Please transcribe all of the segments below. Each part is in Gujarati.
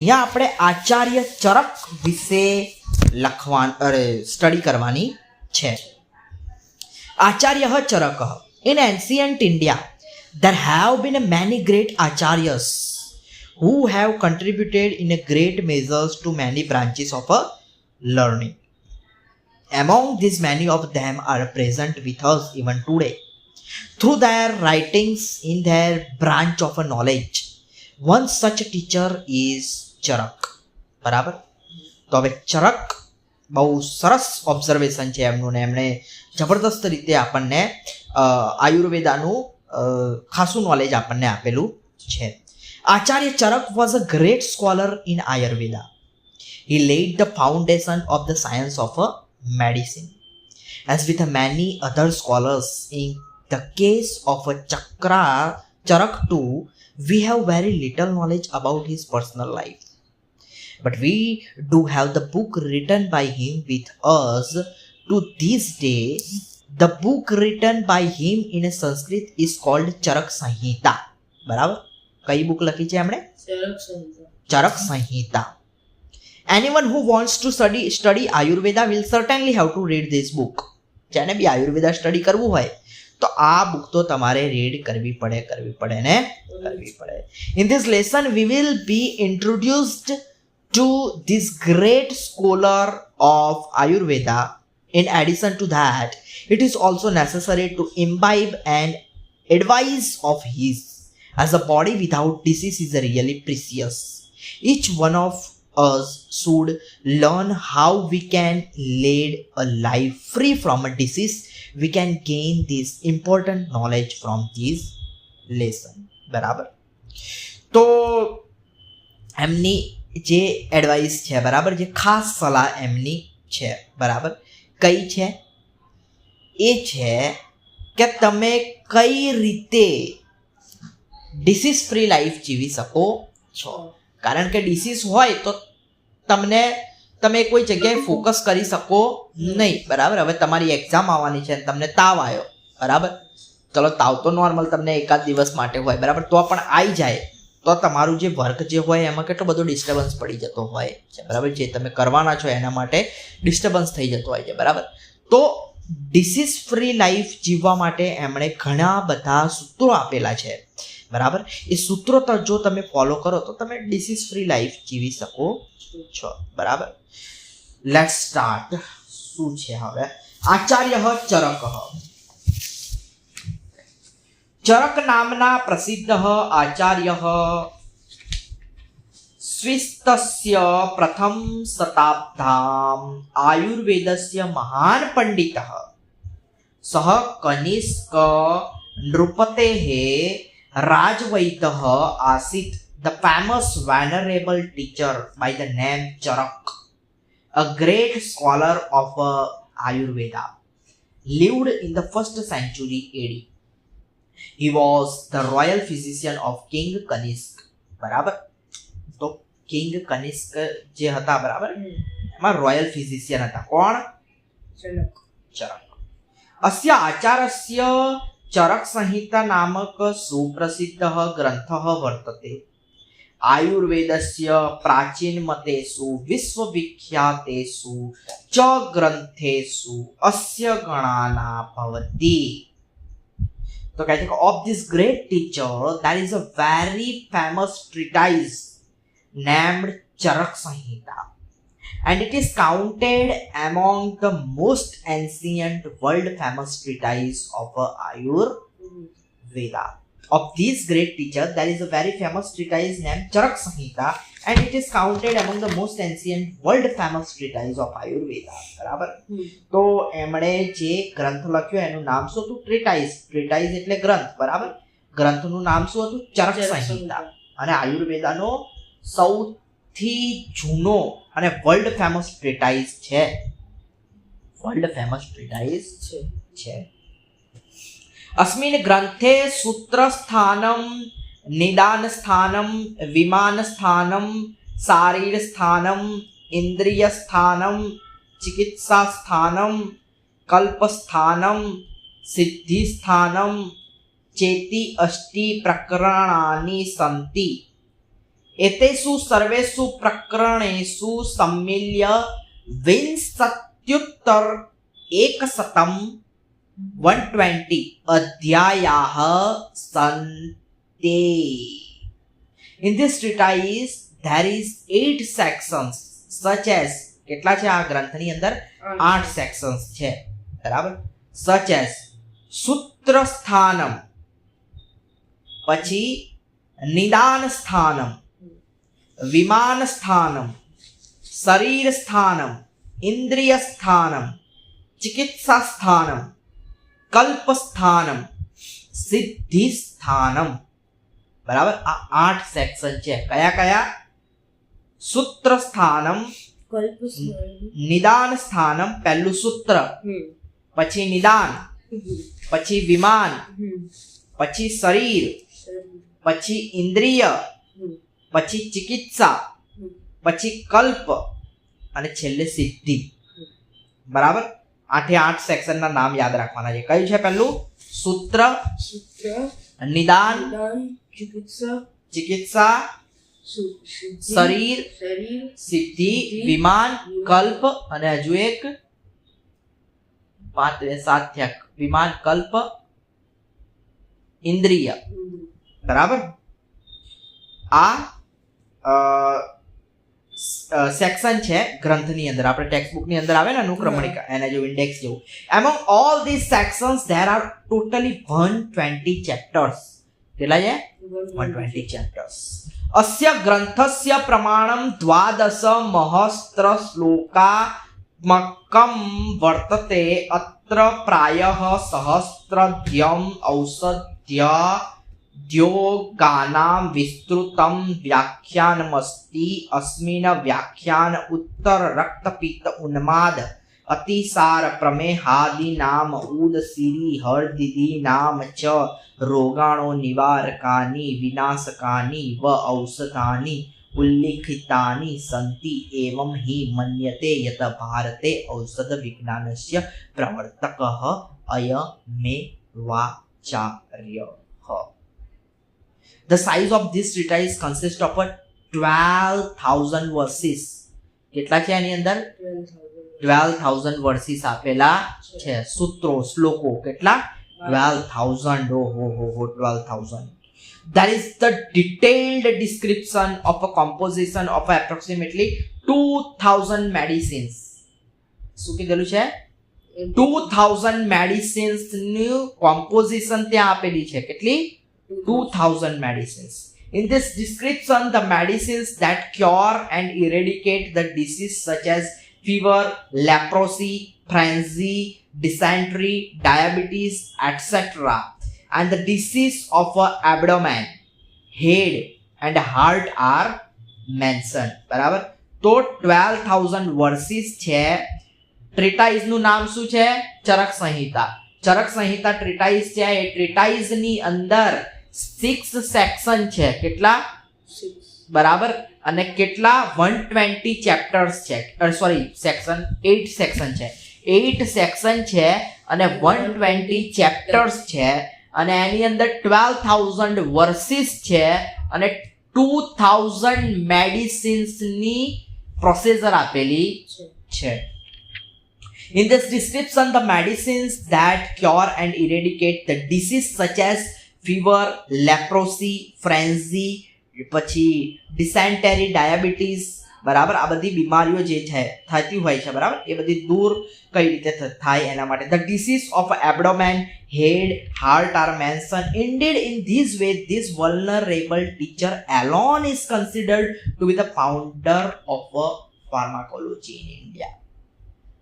यहाँ આપણે આચાર્ય ચરક વિશે સ્ટડી કરવાની છે. આચાર્યઃ ચરકઃ. In ancient India, there have been many great acharyas who have contributed in a great measures to many branches of learning. Among these, many of them are present with us even today. Through their writings in their branch of knowledge, one such teacher is ચરક. બરાબર. તો હવે ચરક બહુ સરસ ઓબ્ઝર્વેશન છે એમનું ને એમણે જબરદસ્ત રીતે આપણને આયુર્વેદાનું ખાસું નોલેજ આપણને આપેલું છે. Acharya Charak was a great scholar in Ayurveda. He laid the foundation of the science of medicine. As with many other scholars, in the case of Charak too, we have very little knowledge about his personal life. But we do have the book written by him with us to this day. The book written by him in a Sanskrit is called Charak Sanhita. બરાબર. કઈ બુક લખી છે એમણે? ચરક સંહિતા. Anyone who wants to study Ayurveda will certainly have to read this book. જેને બી આયુર્વેદા સ્ટડી કરવું હોય તો આ બુક તો તમારે રીડ કરવી પડે. In this lesson we will be introduced to this great scholar of Ayurveda. In addition to that, it is also necessary to imbibe an advice of his, as a body without disease is really precious. Each one of us should learn how we can lead a life free from a disease. We can gain this important knowledge from this lesson. બરાબર. તો એમની જે એડવાઇસ છે, બરાબર, જે ખાસ સલાહ એમની છે, બરાબર, કઈ છે? એ છે કે તમે કઈ રીતે ડિસીઝ ફ્રી લાઈફ જીવી શકો છો. કારણ કે ડિસીઝ હોય તો તમે કોઈ જગ્યાએ ફોકસ કરી શકો નહીં. બરાબર. હવે તમારી એક્ઝામ આવવાની છે, તમને તાવ આવ્યો, બરાબર, ચલો તાવ તો નોર્મલ તમને એકાદ દિવસ માટે હોય, બરાબર, તો પણ આવી જાય તો તમારું જે વર્ક જે હોય એમાં કેટલો બધો ડિસ્ટર્બન્સ પડી જતો હોય છે, બરાબર, જે તમે કરવાના છો એના માટે ડિસ્ટર્બન્સ થઈ જતો હોય છે, બરાબર. તો ડિસીઝ ફ્રી લાઈફ જીવવા માટે એમણે ઘણા બધા સૂત્રો આપેલા છે, બરાબર. એ સૂત્રો જો તમે ફોલો કરો તો તમે ડિસીઝ ફ્રી લાઈફ જીવી શકો છો, બરાબર. Let's start. શું છે હવે? આચાર્ય ચરક. ચરક નામના પ્રસિદ્ધ આચાર્ય સ્વિસ્તસ્ય પ્રથમ શતાબ્ધામ આયુર્વેદસ્ય મહાન પંડિત સહ Kanishka નૃપતેઃ રાજવૈદ્યઃ આસીત. The famous venerable teacher by the name Charak, a great scholar of Ayurveda, lived in the 1st century AD. He was the royal physician of King Kanishk. બરાબર. તો કિંગ કનિષ્ક જે હતા, બરાબર, એમાં રોયલ ફિઝિશિયન હતા. કોણ? ચરક. અસ્ય આચાર્યસ્ય ચરક સંહિતા નામક સુપ્રસિદ્ધઃ ગ્રંથઃ વર્તતે. આયુર્વેદસ્ય પ્રાચીન મતેષુ વિશ્વવિખ્યાતેષુ ચ ગ્રંથેષુ અસ્ય ગણાના ભવતિ. તો કહે છે કે of this great teacher there is a very famous treatise named Charak Sanhita, and it is counted among the most ancient world famous treatise of Ayurveda. Of this great teacher there is a very famous treatise named Charak Sanhita, and it is counted among the most ancient world famous treatise of Ayurveda. બરાબર. તો એમણે જે ગ્રંથ લખ્યો એનું નામ શું હતું? ટ્રીટાઇઝ. ટ્રીટાઇઝ એટલે ગ્રંથ, બરાબર. ગ્રંથનું નામ શું હતું? ચરક સંહિતા. અને આયુર્વેદાનો સૌથી જૂનો અને વર્લ્ડ ફેમસ ટ્રીટાઇઝ છે. વર્લ્ડ ફેમસ ટ્રીટાઇઝ છે. अस्मिन् ग्रन्थे सूत्रस्थानं निदानस्थानं विमानस्थानं शारीरस्थानं इन्द्रियस्थानं चिकित्सास्थानं कल्पस्थानं सिद्धिस्थानं चेति अष्टि प्रकरणानि सन्ति. एतेषु सर्वेषु प्रकरणेषु सम्मिल्य विंशत्युत्तर 120 अध्यायाः सन्ति. In this treatise there is 8 sections such as કેટલા છે આ ગ્રંથની અંદર 8 સેક્શન્સ છે બરાબર. such as સૂત્ર સ્થાનમ, પછી નિદાન સ્થાનમ, વિમાન સ્થાનમ, શરીર સ્થાનમ, ઇન્દ્રિય સ્થાનમ, ચિકિત્સા સ્થાનમ, કલ્પ સ્થાનમ, સિદ્ધિ સ્થાનમ. બરાબર, આ 8 સેક્શન છે. કયા કયા? સૂત્ર સ્થાનમ, નિદાન સ્થાનમ પહેલું સૂત્ર, પછી નિદાન, પછી વિમાન, પછી શરીર, પછી ઇન્દ્રિય, પછી ચિકિત્સા, પછી કલ્પ અને છેલ્લે સિદ્ધિ. બરાબર, 8 સેક્શનના નામ યાદ રાખવાના છે. કયું છે પહેલું? સૂત્ર, નિદાન, ચિકિત્સા, શરીર, સિદ્ધિ, વિમાન, કલ્પ અને હજુ એક 7 થયા. વિમાન, કલ્પ, ઇન્દ્રિય. બરાબર, આ સેક્શન છે ગ્રંથની અંદર. આપણે ટેક્સ્ટ બુક ની અંદર આવે ને અનુક્રમણિકા, એના જેવું ઇન્ડેક્સ જેવું. Among all this sections there are totally 120 chapters. કેટલા છે? 120 chapters. अस्य ग्रंथस्य प्रमाणं 12 महस्त्र श्लोकात्मकं वर्तते. अत्र प्रायः सहस्रद्यम् औषध्योगानां विस्तृतं व्याख्यानमस्ति. अस्मिन् व्याख्यान उत्तर रक्तपित्त उन्माद अतिसार प्रमेहादीनाम उदसिरी हरदिदीनाम च रोगाणो निवारकानि विनाशकानि व औषधानि उल्लिखितानि सन्ति. एवं हि मन्यते यत् भारते औषध विज्ञानस्य प्रवर्तकः अयमेवाचार्यः. The size of this treatise consists of 12,000 verses. કેટલા છે આની અંદર? 12,000 વર્સિસ આપેલા છે. સૂત્રો, શ્લોકો કેટલા? 12,000. ઓહો 12,000. That is the detailed description of a composition of approximately 2,000 medicines. શું કીધેલું છે? 2,000 medicines ની composition ત્યાં આપેલી છે. કેટલી? 2,000 medicines. In this description, the medicines that cure and eradicate the disease such as fever, leprosy, frenzy, dysentery, diabetes, etc. and the disease of abdomen, head and heart are mentioned. બરાબર, તો 12,000 વર્સિસ છે. ટ્રીટાઇઝ નું નામ શું છે? ચરક સંહિતા. ચરક સંહિતા ટ્રીટાઇઝ છે. એ ટ્રીટાઇઝ ની અંદર 6 સેક્શન છે. કેટલા? 6. બરાબર, અને કેટલા? 120 ચેપ્ટર્સ છે. સોરી, સેક્શન 8 સેક્શન છે. 8 સેક્શન છે અને 120 ચેપ્ટર્સ છે અને એની અંદર 12,000 વર્સિસ છે અને 2,000 મેડિસિન્સ ની પ્રોસેસર આપેલી છે. In this description, the medicines that cure and eradicate the disease such as fever, leprosy, frenzy, પછી dysentery, diabetes, બરાબર, આ બધી બીમારીઓ જે છે થતી હોય છે, બરાબર, એ બધી દૂર કઈ રીતે થાય એના માટે. The disease of abdomen, head, heart are mentioned. Indeed, in this way, this vulnerable teacher alone is considered to be the founder of pharmacology in India.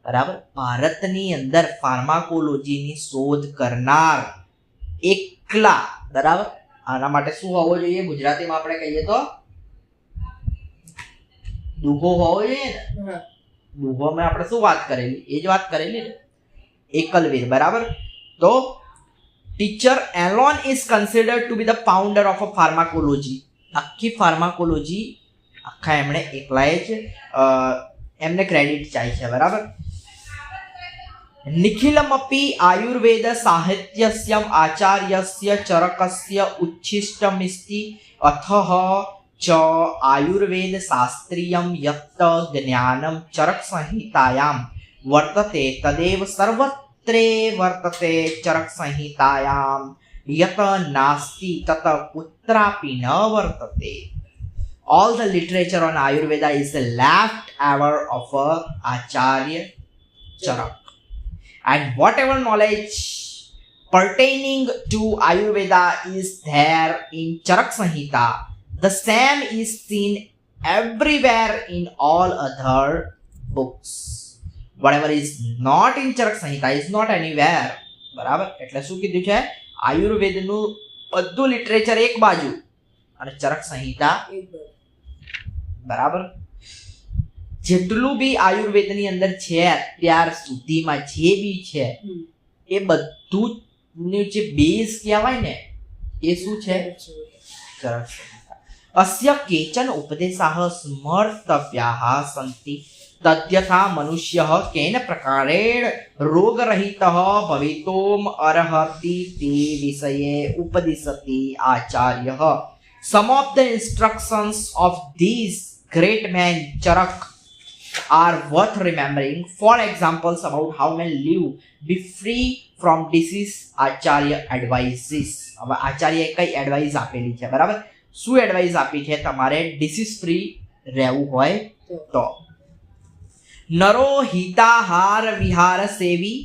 બરાબર, ભારતની અંદર ફાર્માકોલોજીની શોધ કરનાર એકલા. બરાબર, આના માટે શું હોવો જોઈએ? ગુજરાતીમાં આપણે કહીએ તો દુહો હોવો જોઈએ ને. દુહોમાં આપણે શું વાત કરેલી? એ જ વાત કરેલી ને, એકલવીર. બરાબર, તો teacher alone is considered to be the founder of a pharmacology. આખી ફાર્માકોલોજી આખા એમણે એકલાએ જ એમને ક્રેડિટ ચાહી છે. બરાબર, નિખિલમપી આયુર્વેદ સાહિત્યસ્યમ આચાર્યસ્ય ચરકસ્ય ઉચ્છિષ્ટમિસ્તિ અથઃ च आयुर्वेद शास्त्रीयं यत् ज्ञानं चरक संहितायां वर्तते तदेव सर्वत्रे वर्तते चरक संहितायां यत् नास्ति तत् कुत्रापि न वर्तते. All the literature on Ayurveda is left over of Acharya Charak, and whatever knowledge pertaining to Ayurveda is there in Charak Samhita, the same is seen everywhere in all other books. Whatever is not in Charak Samhita is not anywhere. બરાબર? એટલે શું કીધું છે? આયુર્વેદનું બધું લિટરેચર એક બાજુ અને ચરક સંહિતા બરાબર. જેટલું બી આયુર્વેદની અંદર છે અત્યાર સુધીમાં જે બી છે એ બધું જે બેઝ કહેવાય ને એ શું છે? ચરક સંહિતા. અસ્ય કેચન ઉપદેશાः સ્મર્તવ્યાः સन्ति તદ્યથા મનુષ્યઃ કેન પ્રકારેણ રોગરહિતઃ ભવિતોમ અર્હતિ તે વિષયે ઉપદિશતિ આચાર્યઃ. Some of the instructions of these great men Charak are worth remembering. For examples about how men live be free from disease, Acharya advises. હવે આચાર્યએ કઈ એડવાઇસ આપેલી છે? બરાબર, શું એડવાઇસ આપી છે? તમારે ડિસીઝ ફ્રી રહેવું હોય તો નરો હિતાહાર વિહાર સેવી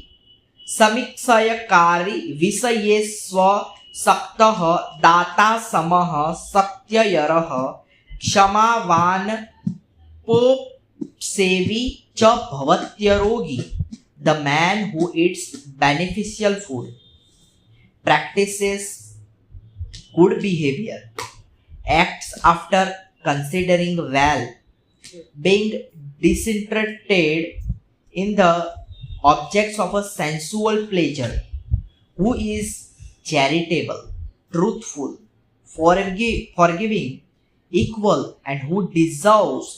સમીક્ષયકારી વિષયે સ્વ સક્તઃ દાતા સમઃ સત્યયરઃ ક્ષમાવાન પોપ સેવી ચ ભવત્યરોગી. The man who eats beneficial food, practices good behavior, acts after considering well, being disinterested in the objects of a sensual pleasure, who is charitable, truthful, forgiving, equal, and who serves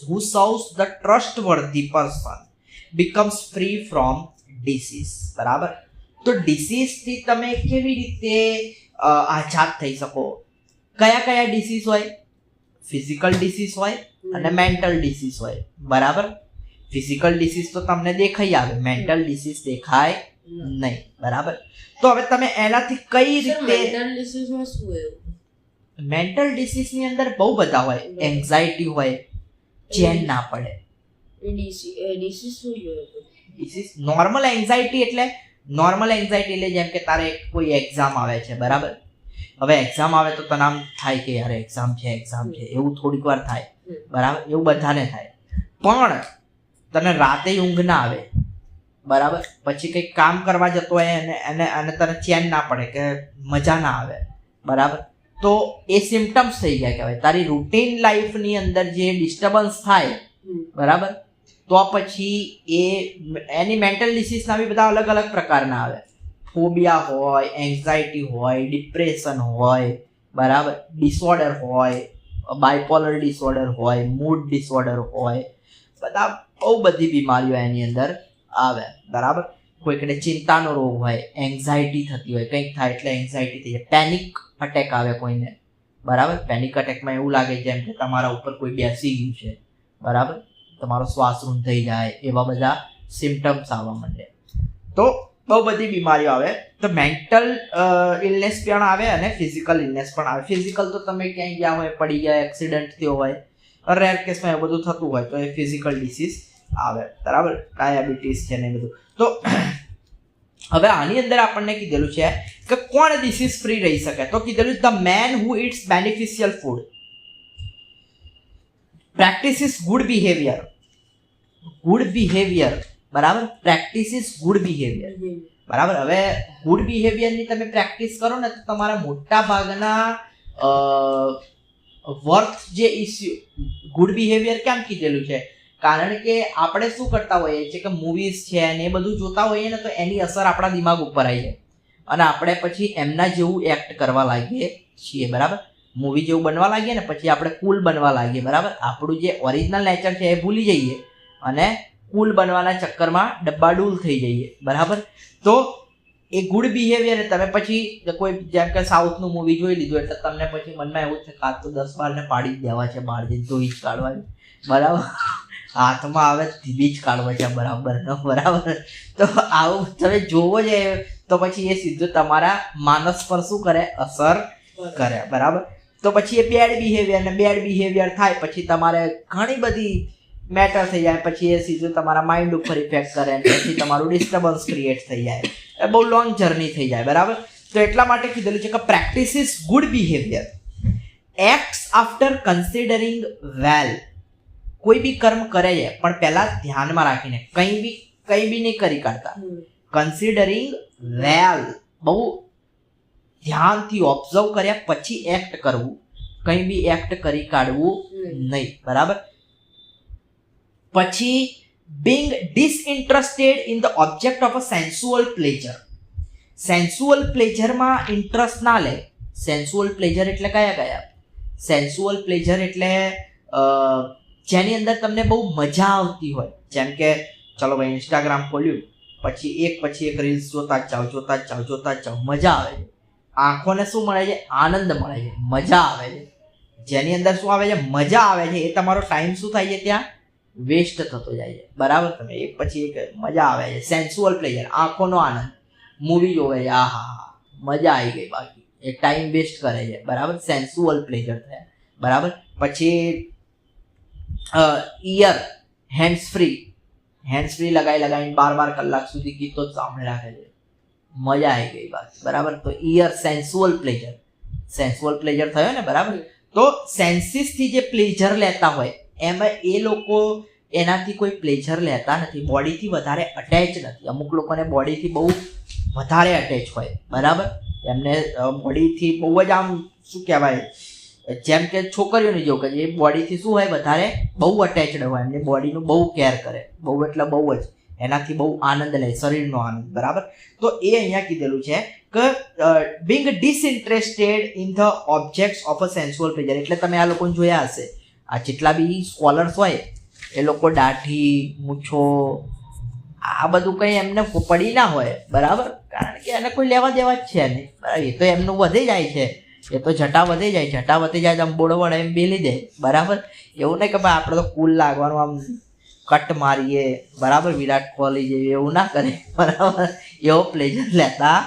the trustworthy person, becomes free from disease. બરાબર? તો ડિસીઝ થી તમે કેવી રીતે આઝાદ થઈ શકો? કયા કયા ડિસીઝ હોય? ફિઝિકલ ડિસીઝ હોય અને મેન્ટલ ડિસીઝ હોય. બરાબર? ફિઝિકલ ડિસીઝ તો તમને દેખાઈ આવે, મેન્ટલ ડિસીઝ દેખાય નહીં. બરાબર? તો હવે તમે એનાથી કઈ રીતે મેન્ટલ ડિસીઝ ની અંદર બહુ બધા હોય. એન્ઝાઇટી હોય, ચેન ના પડે. નોર્મલ એન્ઝાઇટી એટલે જેમ કે તારે કોઈ એક્ઝામ આવે છે, બરાબર? હવે એક્ઝામ આવે તો તને આમ થાય કે યાર એક્ઝામ છે એવું થોડીક વાર થાય, બરાબર? એવું બધાને થાય. પણ તને રાતે ઊંઘ ના આવે, બરાબર? પછી કંઈક કામ કરવા જતો હોય અને તને ચેન ના પડે કે મજા ના આવે, બરાબર? તો એ સિમ્ટમ્સ થઈ ગયા કહેવાય. તારી રૂટીન લાઈફની અંદર જે ડિસ્ટર્બન્સ થાય, બરાબર, તો પછી એની મેન્ટલ ડિસીઝના બી બધા અલગ અલગ પ્રકારના આવે. ફોબિયા હોય, એન્ઝાઇટી હોય, ડિપ્રેશન હોય, બરાબર, ડિસઓર્ડર હોય, બાયપોલર ડિસઓર્ડર હોય, મૂડ ડિસઓર્ડર હોય, બધા બહુ બધી બીમારીઓ એની અંદર આવે, બરાબર. કોઈકને ચિંતાનો રોગ હોય, એન્ઝાઇટી થતી હોય, કંઈક થાય એટલે એન્ઝાઇટી થઈ જાય, પેનિક અટેક આવે કોઈને, બરાબર. પેનિક અટેકમાં એવું લાગે જેમ કે તમારા ઉપર કોઈ બેસી ગયું છે, બરાબર, તમારો શ્વાસ રૂંધ થઈ જાય, એવા બધા સિમ્ટમ્સ આવવા માંડે. તો બહુ બધી બીમારીઓ આવે. તો મેન્ટલ ઇલનેસ પણ આવે અને ફિઝિકલ ઇલનેસ પણ આવે. ફિઝિકલ તો તમે ક્યાંય ગયા હોય, પડી ગયા, એક્સિડન્ટ થયો હોય, રેર કેસમાં એ બધું થતું હોય તો એ ફિઝિકલ ડિસીઝ આવે, બરાબર. ડાયાબિટીસ છે ને એ બધું. તો હવે આની અંદર આપણને કીધેલું છે કે કોણ ડિસીઝ ફ્રી રહી શકે? તો કીધેલું the man who it's beneficial food, practises good behaviour, બરાબર. પ્રેક્ટિસિસ ગુડ બિહેવિયર, બરાબર. હવે ગુડ બિહેવિયરની તમે પ્રેક્ટિસ કરો ને તો તમારા મોટા ભાગના વર્થ જે ઇસ્યુ, ગુડ બિહેવિયર કેમ કીધેલું છે? કારણ કે આપણે શું કરતા હોઈએ છીએ કે મૂવીઝ છે ને એ બધું જોતા હોઈએ ને તો એની અસર આપણા દિમાગ ઉપર આવી જાય અને આપણે પછી એમના જેવું એક્ટ કરવા લાગીએ છીએ, બરાબર. મૂવી જેવું બનવા લાગીએ ને પછી આપણે કુલ બનવા લાગીએ, બરાબર. આપણું જે ઓરિજિનલ નેચર છે એ ભૂલી જઈએ અને કુલ બનવાના ચક્કરમાં ડબ્બાડૂલ થઈ જઈએ, બરાબર. તો એ ગુડ બિહેવિયર તમે પછી કોઈ જેમ કે સાઉથનું મૂવી જોઈ લીધું એટલે તમને પછી મનમાં એવું છે કે આ તો 10-12 ને પાડી જ દેવા છે, બહાર જઈને ધોઈ જ કાઢવા, બરાબર, હાથમાં આવે ધીબી જ કાઢવા છે, બરાબર ને, બરાબર. તો આવું તમે જોવો છે તો પછી એ સીધું તમારા માનસ પર શું કરે, અસર કરે, બરાબર. તો પછી એ બેડ બિહેવિયર થાય પછી તમારે ઘણી બધી મેટર થઈ જાય, પછી એ સીધું તમારા માઇન્ડ ઉપર ઇફેક્ટ કરે, પછી તમારું ડિસ્ટર્બન્સ ક્રિએટ થઈ જાય, એ બહુ લોંગ જર્ની થઈ જાય, બરાબર. તો એટલા માટે કીધેલું છે કે practice is good behaviour, acts after considering well. કોઈ બી કર્મ કરે છે પણ પહેલા ધ્યાનમાં રાખીને, કંઈ બી નહીં કરી કાઢતા, કન્સિડરિંગ વેલ, બહુ ધ્યાનથી ઓબ્ઝર્વ કર્યા પછી એક્ટ કરવું, કંઈ બી એક્ટ કરી કાઢવું નહીં, બરાબર. પછી being disinterested in the object of a sensual pleasure. Sensual પ્લેઝરમાં ઇન્ટરેસ્ટ ના લે. સેન્સ્યુઅલ પ્લેઝર એટલે કયા? સેન્સ્યુઅલ પ્લેઝર એટલે જેની અંદર તમને બહુ મજા આવતી હોય, જેમ કે ચલો ભાઈ ઇન્સ્ટાગ્રામ ખોલ્યું પછી એક રીલ્સ જોતા જ જાઓ, મજા આવે છે, આંખોને શું મળે છે, આનંદ મળે છે, મજા આવે છે. જેની અંદર શું આવે છે, મજા આવે છે, એ તમારો ટાઈમ શું થાય છે, ત્યાં વેસ્ટ થતો જાય છે, બરાબર. તમે એક પછી એક મજા આવે છે, સેન્સ્યુઅલ પ્લેઝર, આંખોનો આનંદ, મૂવી જોવે છે, આહા મજા આવી ગઈ, બાકી એ ટાઈમ વેસ્ટ કરે છે, બરાબર, સેન્સ્યુઅલ પ્લેઝર થયા, બરાબર. પછી ઈયર હેન્ડ્સ ફ્રી લગાવીને 12 કલાક સુધી ગીતો જ સાંભળી રાખે છે, મજા આવી ગઈ, બાકી, બરાબર. તો ઈયર સેન્સ્યુઅલ પ્લેઝર થયો ને, બરાબર. તો સેન્સીસથી જે પ્લેઝર લેતા હોય એમાં એ લોકો એનાથી કોઈ પ્લેઝર લેતા નથી, બોડીથી વધારે અટેચ નથી. અમુક લોકોને બોડીથી બહુ વધારે અટેચ હોય, બરાબર, એમને બોડીથી બહુ જ આમ શું કહેવાય, જેમ કે છોકરીઓની જેવું કે જે બોડીથી શું હોય, વધારે બહુ અટેચડ હોય, એમને બોડીનું બહુ કેર કરે, બહુ એટલે બહુ જ, એનાથી બહુ આનંદ લે, શરીરનો આનંદ, બરાબર. તો એ અહીંયા કીધેલું છે કે being disinterested in the objects of a sensual pleasure. એટલે તમે આ લોકોને જોયા હશે, આ જેટલા બી સ્કોલર્સ હોય એ લોકો દાઢી, મૂછો, આ બધું કંઈ એમને પડી ના હોય, બરાબર, કારણ કે એને કોઈ લેવા દેવા જ છે નહીં, બરાબર. એ તો એમનું વધી જાય છે, એ તો જટા વધી જાય આમ બોડો વડે એમ બેલી દે, બરાબર. એવું નહીં કે ભાઈ આપણે તો કુલ લાગવાનું, આમ કટ મારીએ, બરાબર, વિરાટ કોહલી જેવી, એવું ના કરે, બરાબર. એવો પ્લેઝર લેતા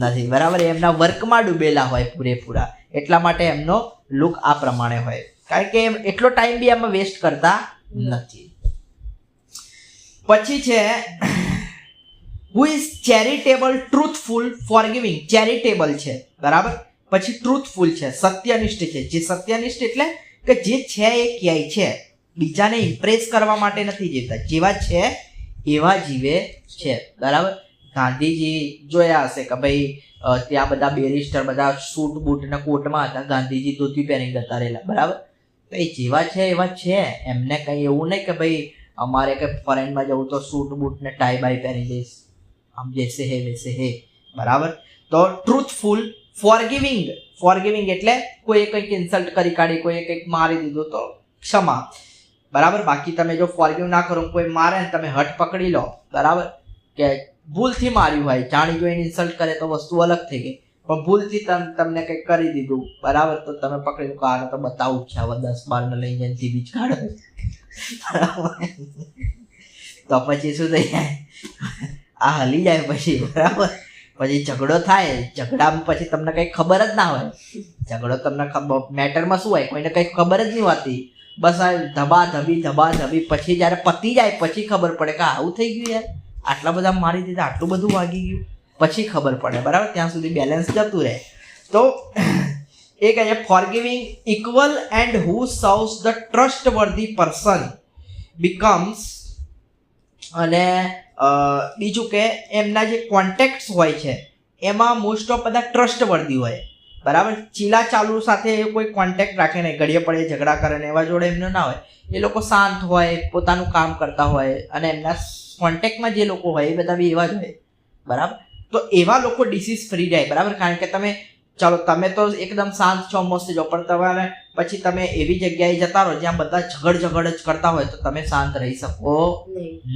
નથી, બરાબર. એમના વર્કમાં ડૂબેલા હોય પૂરેપૂરા, એટલા માટે એમનો લુક આ પ્રમાણે હોય, કારણ કે એટલો ટાઈમ બી એમાં વેસ્ટ કરતા નથી. પછી છે who is charitable, truthful, forgiving. Charitable છે, બરાબર. પછી ટ્રુથફુલ છે, સત્યનિષ્ઠ છે. જે સત્યનિષ્ઠ એટલે કે જે છે એ ક્યાંય છે, બીજાને ઇમ્પ્રેસ કરવા માટે નથી જીવતા, જેવા છે એવા જીવે છે, બરાબર. ગાંધીજી જોયા હશે કે ભાઈ ત્યાં બધા બેરિસ્ટર બધા સૂટ બૂટ ને કોટમાં હતા, ગાંધીજી ધોતી પહેરીને જતા રહેલા, બરાબર. તો એ જેવા છે એવા છે, એમને કંઈ એવું નહીં કે ભાઈ અમારે કંઈ ફોરેનમાં જવું તો સૂટ બૂટ ને ટાઈ બાઈ પહેરી જઈશ, આમ જૈસે હે વૈસે હે, બરાબર. તો ટ્રુથફુલ, ફોરગિવિંગ એટલે કોઈએ કંઈક ઇન્સલ્ટ કરી કાઢી, કોઈએ કંઈક મારી દીધું તો ક્ષમા, બરાબર. બાકી તમે જો ફોરગિવ ના કરો, કોઈ મારે ને તમે હટ પકડી લો, બરાબર, કે ભૂલથી માર્યું હોય, જાણી જોઈને ઇન્સલ્ટ કરે તો વસ્તુ અલગ થઈ ગઈ, પણ ભૂલથી તમને કંઈક કરી દીધું, બરાબર, તો તમે પકડી લો, આને તો બતાવું જ છે, હવે 10-12 ને લઈ જઈને બીજ કાઢે, તો પછી શું થઈ જાય, આ હલી જાય પછી, બરાબર. પછી ઝઘડો થાય, ઝઘડામાં પછી તમને કંઈ ખબર જ ના હોય, ઝઘડો તમને મેટરમાં શું હોય, કોઈને કંઈ ખબર જ નહીં હોતી, બસ આ ધબાધબી, પછી જ્યારે પતી જાય પછી ખબર પડે કે આવું થઈ ગયું યાર, આટલા બધા મારી દીધા, આટલું બધું વાગી ગયું, પછી ખબર પડે, બરાબર. ત્યાં સુધી બેલેન્સ જતું રહે. તો એ કહે છે forgiving, equal and who serves the trustworthy person becomes. અને બીજું કે એમના જે કોન્ટેક્ટ્સ હોય છે એમાં મોસ્ટ ઓફ બધા ટ્રસ્ટવર્ધી હોય, બરાબર. ચીલા ચાલુ સાથે કોઈ કોન્ટેક્ટ રાખે નહીં, ઘડીએ પડે ઝઘડા કરે ને એવા જોડે એમનો ના હોય. એ લોકો શાંત હોય, પોતાનું કામ કરતા હોય, અને એમના કોન્ટેક્ટમાં જે લોકો હોય એ બધા બી એવા જ હોય, બરાબર. તો એવા લોકો ડિસીઝ ફ્રી જાય, બરાબર. કારણ કે તમે તો એકદમ શાંત છો, મસ્ત છો, પણ તમારે પછી તમે એવી જગ્યાએ જતા રહો જ્યાં બધા ઝઘડ જ કરતા હોય તો તમે શાંત રહી શકો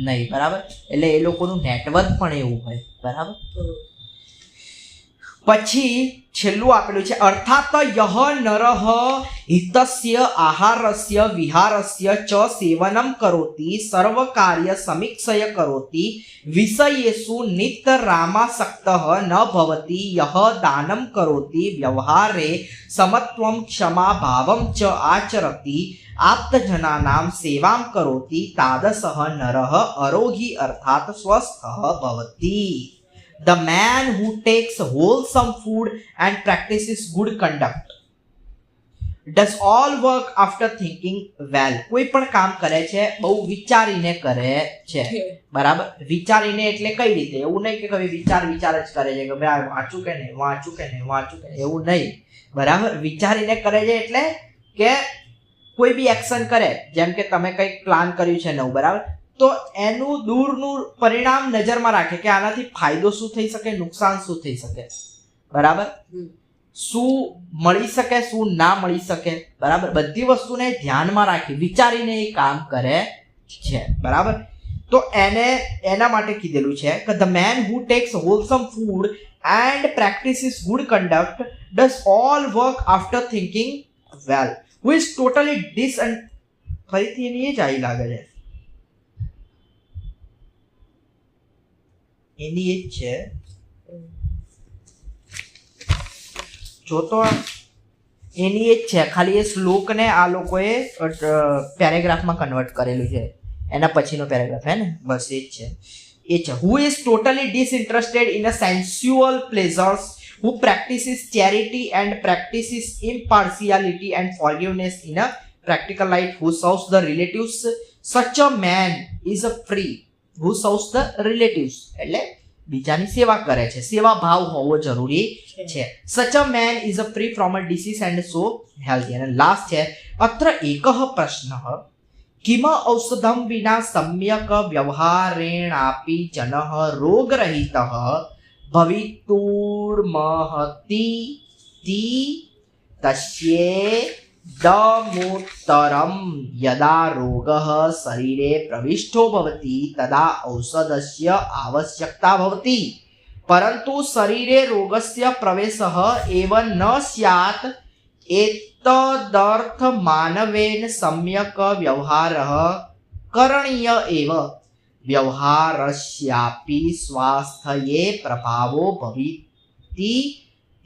નહીં, બરાબર. એટલે એ લોકોનું નેટવર્ક પણ એવું હોય, બરાબર. પછી છેલ્લું આપેલું છે અર્થાત યહ નરહ હિતસ્ય આહારસ્ય વિહારસ્ય ચ સેવનમ કરોતિ સર્વ કાર્ય સમીક્ષય કરોતિ વિષયેષુ નિતરામાસક્તઃ ન ભવતિ યહ દાનમ કરોતિ વ્યવહારે સમત્વમ ક્ષમા ભાવમ ચ આચરતિ આપ્તજનાનામ સેવામ કરોતિ તાદસઃ નરઃ અરોગી અર્થાત સ્વસ્થઃ ભવતિ. The man who takes wholesome food and practices good conduct does all work after thinking well. કોઈ પણ કામ કરે છે બહુ વિચારીને કરે છે, બરાબર. વિચારીને એટલે કઈ રીતે? એવું નહીં કે કઈ વિચાર જ કરે છે કે ભાઈ વાંચું કે નહીં એવું નહીં, બરાબર. વિચારીને કરે છે એટલે કે કોઈ બી એક્શન કરે, જેમ કે તમે કંઈક પ્લાન કર્યું છે નવું, બરાબર, તો એનું દૂરનું પરિણામ નજરમાં રાખે કે આનાથી ફાયદો શું થઈ શકે, નુકસાન શું થઈ શકે, બરાબર, શું મળી શકે, શું ના મળી શકે, બરાબર. બધી વસ્તુને ધ્યાનમાં રાખી વિચારીને એ કામ કરે છે, બરાબર. તો એના માટે કીધેલું છે કે the man who takes wholesome food and practices good conduct does all work after thinking well. Who is totally ફરીથી એની એ જ આવી લાગે છે, એની એ જ છે. જો તો એની એ જ છે, ખાલી એ શ્લોકને આ લોકોએ પેરેગ્રાફમાં કન્વર્ટ કરેલું છે, એના પછીનો પેરેગ્રાફ હે ને, બસ એ જ છે. Who is totally disinterested in a sensual pleasures who practices charity and practices impartiality and forgiveness in a practical life, who serves the relatives, such a man is a free. Who serves the relatives એટલે બીજાની સેવા કરે છે, સેવા ભાવ હોવો જરૂરી છે. such a man is a free from a disease and so healthy. અને લાસ્ટ છે અત્ર એકઃ પ્રશ્નઃ કિમ ઔષધમ વિના સમ્યક વ્યવહારેણાપી જનઃ રોગરહિતઃ ભવિતુર્મહતિ તિ તસ્યેદમુત્તરમ યદા રોગઃ શરીરે પ્રવિષ્ટો ભવતિ તદા ઔષધસ્ય આવશ્યકતા ભવતિ પરંતુ શરીરે રોગસ્ય પ્રવેશઃ એવ ન સ્યાત એતદર્થ માનવેન સમ્યક વ્યવહારઃ કરણીય એવ વ્યવહારસ્યાપી સ્વાસ્થ્યે પ્રભાવો ભવિતિ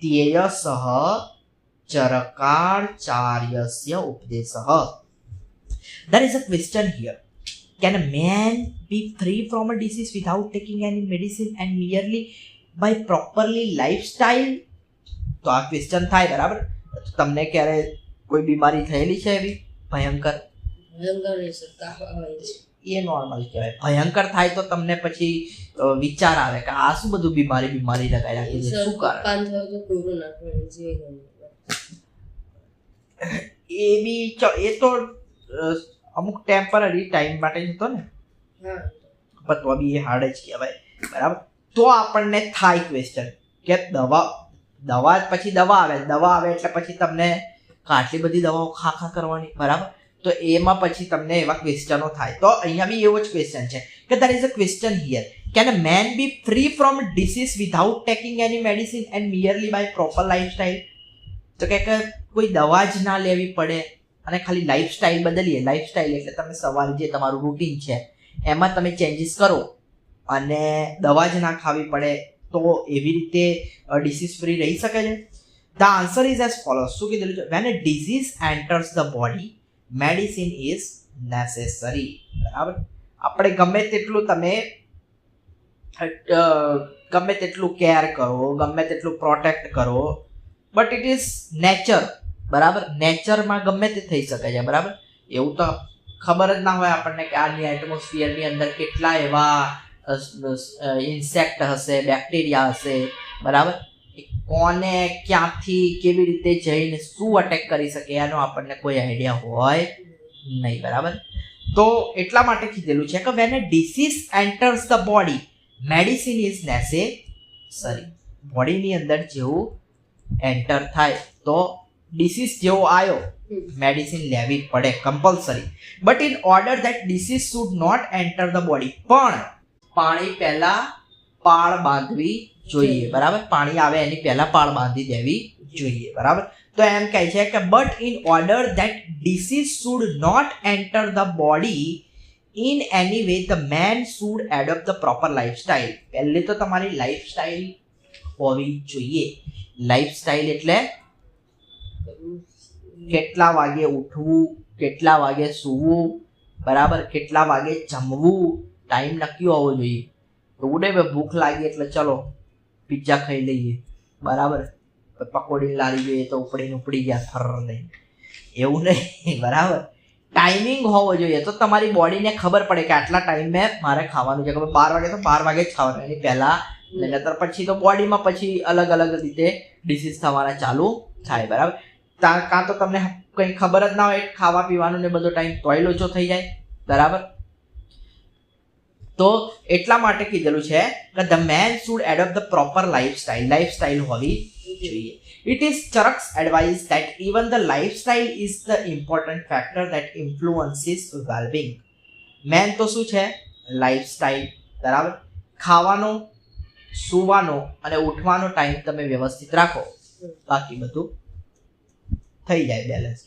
ત્યેયસઃ ચરકાચાર્યસ્ય ઉપદેશઃ. There is a question here. Can a man be free from a disease without taking any medicine and merely by properly lifestyle? તો આ ક્વેશ્ચન થાય, બરાબર. તમને ક્યારે કોઈ બીમારી થયેલી છે એવી ભયંકર? એ નોર્મલ કહેવાય. ભયંકર થાય તો તમને પછી વિચાર આવે કે આ શું બધું બીમારી લગાઈ રાખી છે, શું કારણ? એ તો અમુક ટેમ્પરરી ટાઈમ માટે જ હતો ને, પણ તો બી એ હાર્ડ જ કહેવાય, બરાબર. તો આપણને થાય ક્વેશ્ચન કે દવા પછી દવા આવે એટલે પછી તમને આટલી બધી દવાઓ ખા કરવાની, બરાબર. તો એમાં પછી તમને એવા ક્વેશ્ચનો થાય. તો અહીંયા બી એવો જ ક્વેશ્ચન છે કે there is a question here. Can a man be free from disease without taking any medicine and merely by proper lifestyle? તો કે કોઈ દવા જ ના લેવી પડે અને ખાલી લાઈફસ્ટાઈલ બદલીએ. લાઈફસ્ટાઈલ એટલે તમે સવારે જે તમારું રૂટીન છે એમાં તમે ચેન્જીસ કરો અને દવા જ ના ખાવી પડે, તો એવી રીતે ડિસીઝ ફ્રી રહી શકે છે? The answer is as follows. શું કીધેલું છે? When a disease enters the body, medicine is necessary. બરાબર. આપણે ગમે તેટલું કેર કરો, ગમે તેટલું પ્રોટેક્ટ કરો, બટ ઇટ ઇઝ નેચર, બરાબર. નેચરમાં ગમે તે થઈ શકે છે, બરાબર. એવું તો ખબર જ ના હોય આપણને કે આની એટમોસ્ફિયરની અંદર કેટલા એવા ઇન્સેક્ટ હશે, બેક્ટેરિયા હશે, બરાબર. કોને ક્યાંથી કેવી રીતે જઈને શું અટેક કરી શકે એનો આપણને કોઈ આઈડિયા હોય નહીં, બરાબર. તો એટલા માટે કીધેલું છે કે when a disease enters the body, medicine is necessary. બોડીની અંદર જેવું એન્ટર થાય તો ડિસીઝ જેવો આવ્યો, મેડિસિન લેવી પડે compulsory. But in order that disease should not enter the body, પણ પાણી પહેલા પાળ બાંધવી જોઈએ, બરાબર. પાણી આવે એની પહેલા પાળ બાંધી દેવી જોઈએ, બરાબર. તો એમ કહે છે કે but in order that disease should not enter the body in any way the man should adopt the proper lifestyle. પહેલે તો તમારી લાઈફસ્ટાઈલ હોવી જોઈએ. લાઈફસ્ટાઈલ એટલે કેટલા વાગે ઉઠવું, કેટલા વાગે સૂવું, બરાબર, કેટલા વાગે જમવું, ટાઈમ નક્કી હોવો જોઈએ. એવું નહીં ભાઈ ભૂખ લાગી એટલે ચલો પિઝા ખાઈ લઈએ, બરાબર, પકોડી લાવી જોઈએ તો ઉપડી ગયા થર નહીં, એવું નહીં, બરાબર. ટાઈમિંગ હોવો જોઈએ તો તમારી બોડીને ખબર પડે કે આટલા ટાઈમે મારે ખાવાનું છે. ખબર 12 વાગે તો 12 વાગે જ ખાવાનું, એની પહેલા નહીતર પછી તો બોડીમાં પછી અલગ અલગ રીતે ડિસીઝ થવાના ચાલુ થાય, બરાબર. કાં તો તમને કંઈ ખબર જ ના હોય ખાવા પીવાનું ને બધો ટાઈમ તોય લોચો થઈ જાય, બરાબર. તો એટલા માટે કીધેલું છે કે the man should adopt the proper lifestyle હોવી જોઈએ. It is Charak's advice that even the lifestyle is the important factor that influences well-being. Man તો શું છે? લાઈફસ્ટાઈલ, બરાબર. ખાવાનો, સૂવાનો અને ઉઠવાનો ટાઈમ તમે વ્યવસ્થિત રાખો, બાકી બધું થઈ જાય બેલેન્સ.